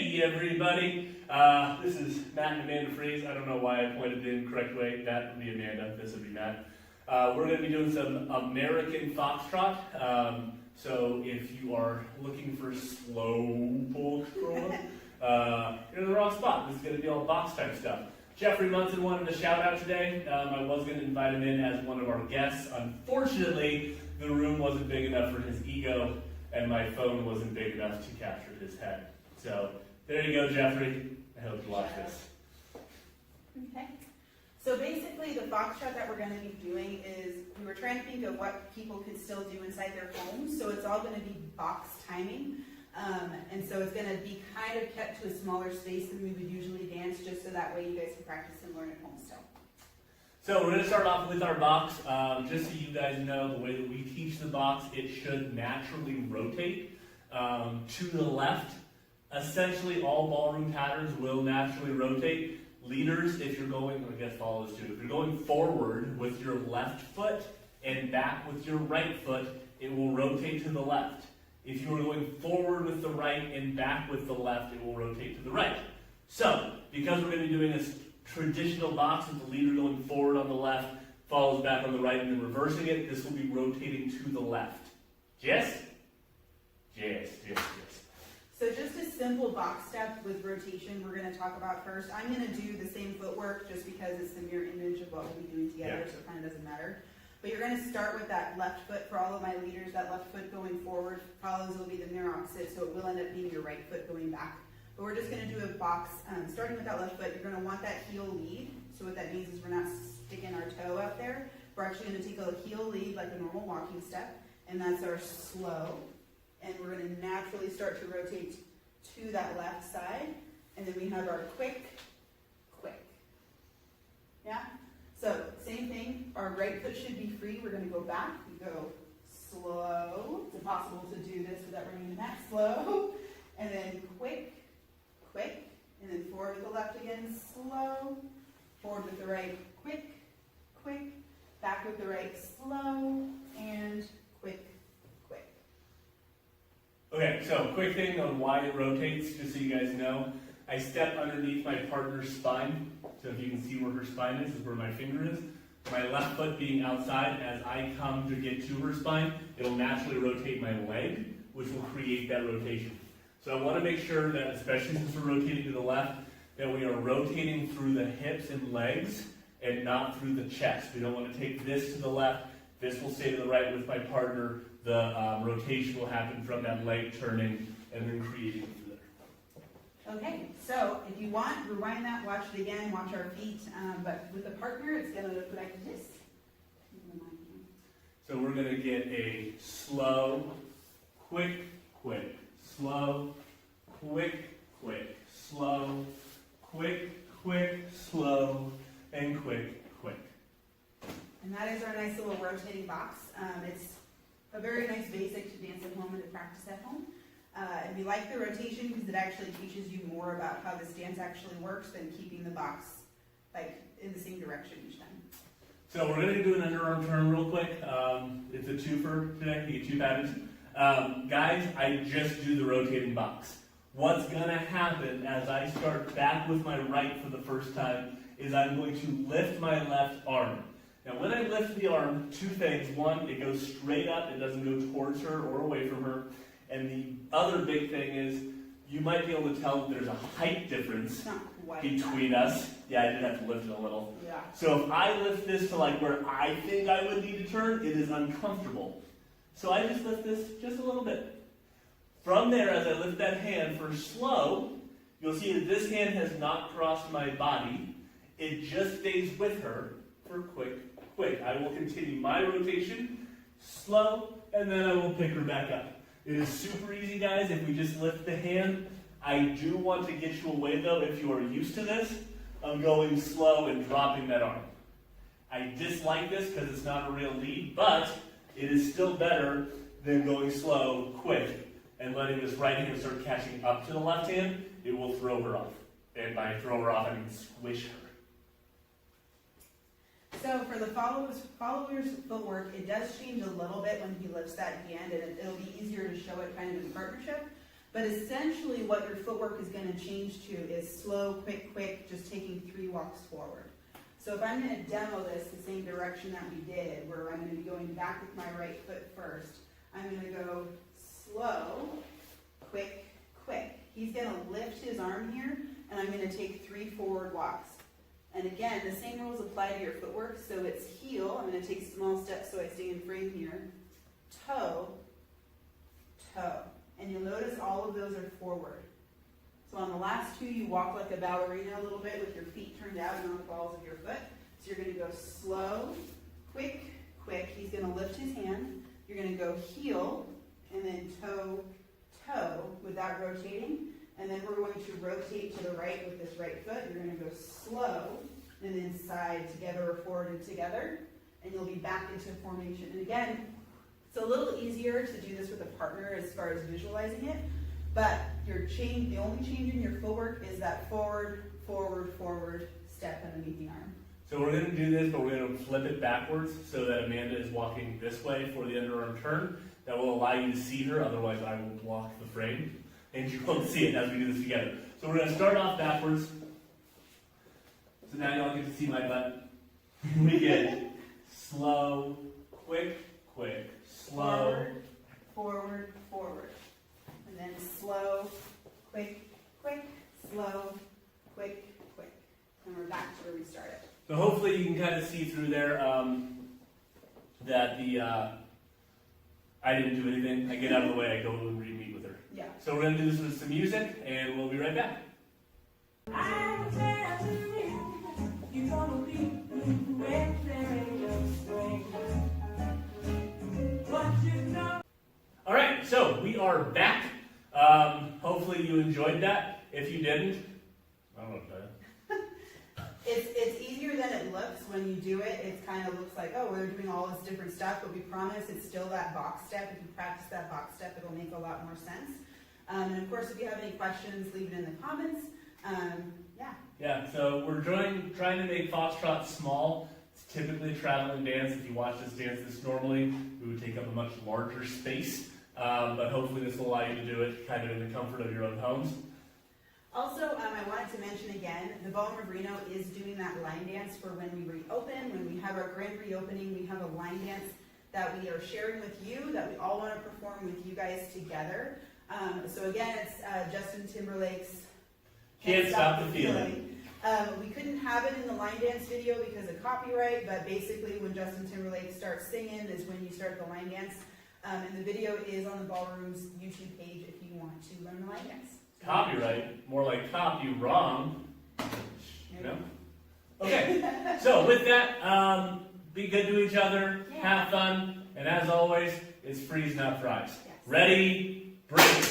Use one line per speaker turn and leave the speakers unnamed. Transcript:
Hey everybody, this is Matt and Amanda Freeze. I don't know why I pointed in the correct way. That would be Amanda, this would be Matt. We're going to be doing some American Foxtrot. So if you are looking for slow foxtrot, you're in the wrong spot. This is going to be all box type stuff. Jeffrey Munson wanted a shout out today. I was going to invite him in as one of our guests. Unfortunately, the room wasn't big enough for his ego, and my phone wasn't big enough to capture his head. So there you go, Jeffrey. I hope you watch this.
Okay. So basically, the foxtrot that we're going to be doing is, we were trying to think of what people could still do inside their homes. So it's all going to be box timing. And so it's going to be kind of kept to a smaller space than we would usually dance, just so that way you guys can practice and learn at home still.
So we're going to start off with our box. Just so you guys know, the way that we teach the box, it should naturally rotate to the left. Essentially, all ballroom patterns will naturally rotate. Leaders, if you're going, I guess follows too, if you're going forward with your left foot and back with your right foot, it will rotate to the left. If you're going forward with the right and back with the left, it will rotate to the right. So, because we're going to be doing this traditional box with the leader going forward on the left, follows back on the right, and then reversing it, this will be rotating to the left. Yes? Yes, yes, yes.
So just a simple box step with rotation we're going to talk about first. I'm going to do the same footwork just because it's the mirror image of what we'll be doing together, so it kind of doesn't matter. But you're going to start with that left foot. For all of my leaders, that left foot going forward follows will be the mirror opposite, so it will end up being your right foot going back. But we're just going to do a box, starting with that left foot. You're going to want that heel lead. So what that means is we're not sticking our toe out there. We're actually going to take a heel lead like a normal walking step, and that's our slow. And we're going to naturally start to rotate to that left side. And then we have our quick, quick. Yeah? So, same thing. Our right foot should be free. We're going to go back. We go slow. It's impossible to do this without bringing the mat. Slow. And then quick, quick. And then forward with the left again. Slow. Forward with the right. Quick, quick. Back with the right. Slow. And quick.
Okay, so quick thing on why it rotates, just so you guys know. I step underneath my partner's spine. So if you can see where her spine is where my finger is. My left foot being outside, as I come to get to her spine, it'll naturally rotate my leg, which will create that rotation. So I want to make sure that, especially since we're rotating to the left, that we are rotating through the hips and legs and not through the chest. We don't want to take this to the left. This will stay to the right with my partner. The rotation will happen from that leg turning and then creating through there.
Okay, so if you want, rewind that, watch it again, watch our feet. But with a partner, it's going to look like this.
So we're going to get a slow, quick, quick, slow, quick, quick, slow, quick, quick, slow, and quick, quick.
And that is our nice little rotating box. It's a very nice basic to dance at home and to practice at home. And we like the rotation because it actually teaches you more about how this dance actually works than keeping the box like in the same direction each time.
So we're going to do an underarm turn real quick. It's a twofer today. You get two patterns. Guys, I just do the rotating box. What's going to happen as I start back with my right for the first time is I'm going to lift my left arm. Now when I lift the arm, two things. One, it goes straight up. It doesn't go towards her or away from her. And the other big thing is you might be able to tell that there's a height difference between us. Yeah, I did have to lift it a little.
Yeah.
So if I lift this to like where I think I would need to turn, it is uncomfortable. So I just lift this just a little bit. From there, as I lift that hand for slow, you'll see that this hand has not crossed my body. It just stays with her for quick, quick. I will continue my rotation, slow, and then I will pick her back up. It is super easy, guys, if we just lift the hand. I do want to get you away, though, if you are used to this, of going slow and dropping that arm. I dislike this because it's not a real lead, but it is still better than going slow, quick, and letting this right hand start catching up to the left hand. It will throw her off. And by throw her off, I mean squish her.
So for the follower's footwork, it does change a little bit when he lifts that hand, and it'll be easier to show it kind of in partnership. But essentially what your footwork is going to change to is slow, quick, quick, just taking 3 walks forward. So if I'm going to demo this the same direction that we did, where I'm going to be going back with my right foot first, I'm going to go slow, quick, quick. He's going to lift his arm here, and I'm going to take 3 forward walks. And again, the same rules apply to your footwork. So it's heel, I'm going to take small steps so I stay in frame here, toe, toe. And you'll notice all of those are forward. So on the last 2, you walk like a ballerina a little bit with your feet turned out and on the balls of your foot. So you're going to go slow, quick, quick. He's going to lift his hand. You're going to go heel and then toe, toe without rotating. And then we're going to rotate to the right with this right foot. You're going to go slow and then side together or forward and together. And you'll be back into formation. And again, it's a little easier to do this with a partner as far as visualizing it. But the only change in your footwork is that forward, forward, forward step underneath the arm.
So we're going to do this, but we're going to flip it backwards so that Amanda is walking this way for the underarm turn. That will allow you to see her, otherwise I will block the frame, and you won't see it as we do this together. So we're going to start off backwards. So now y'all get to see my butt. We get slow, quick, quick, slow.
Forward, forward, forward. And then slow, quick, quick, slow, quick, quick. And we're back to where we started.
So hopefully you can kind of see through there that I didn't do anything. I get out of the way, I go and re-meet with her.
Yeah.
So we're going to do this with some music, and we'll be right back. All right, so we are back. Hopefully you enjoyed that. If you didn't, I don't know what to tell you.
It's easier than it looks when you do it. It kind of looks like, oh, we're doing all this different stuff, but we promise it's still that box step. If you practice that box step, it'll make a lot more sense. And of course, if you have any questions, leave it in the comments.
Yeah, so we're trying to make Foxtrot small. It's typically a traveling dance. If you watch this dance this normally, we would take up a much larger space. But hopefully this will allow you to do it kind of in the comfort of your own homes.
Also, I wanted to mention again, the Ballroom of Reno is doing that line dance for when we reopen. When we have our grand reopening, we have a line dance that we are sharing with you, that we all want to perform with you guys together. So again, it's Justin Timberlake's
Can't Stop the Feeling.
We couldn't have it in the line dance video because of copyright, but basically when Justin Timberlake starts singing is when you start the line dance. And the video is on the Ballroom's YouTube page if you want to learn the line dance.
Copyright, more like copy wrong. You know? Okay, so with that, be good to each other, have fun, and as always, it's freeze, not fries.
Yes.
Ready, break.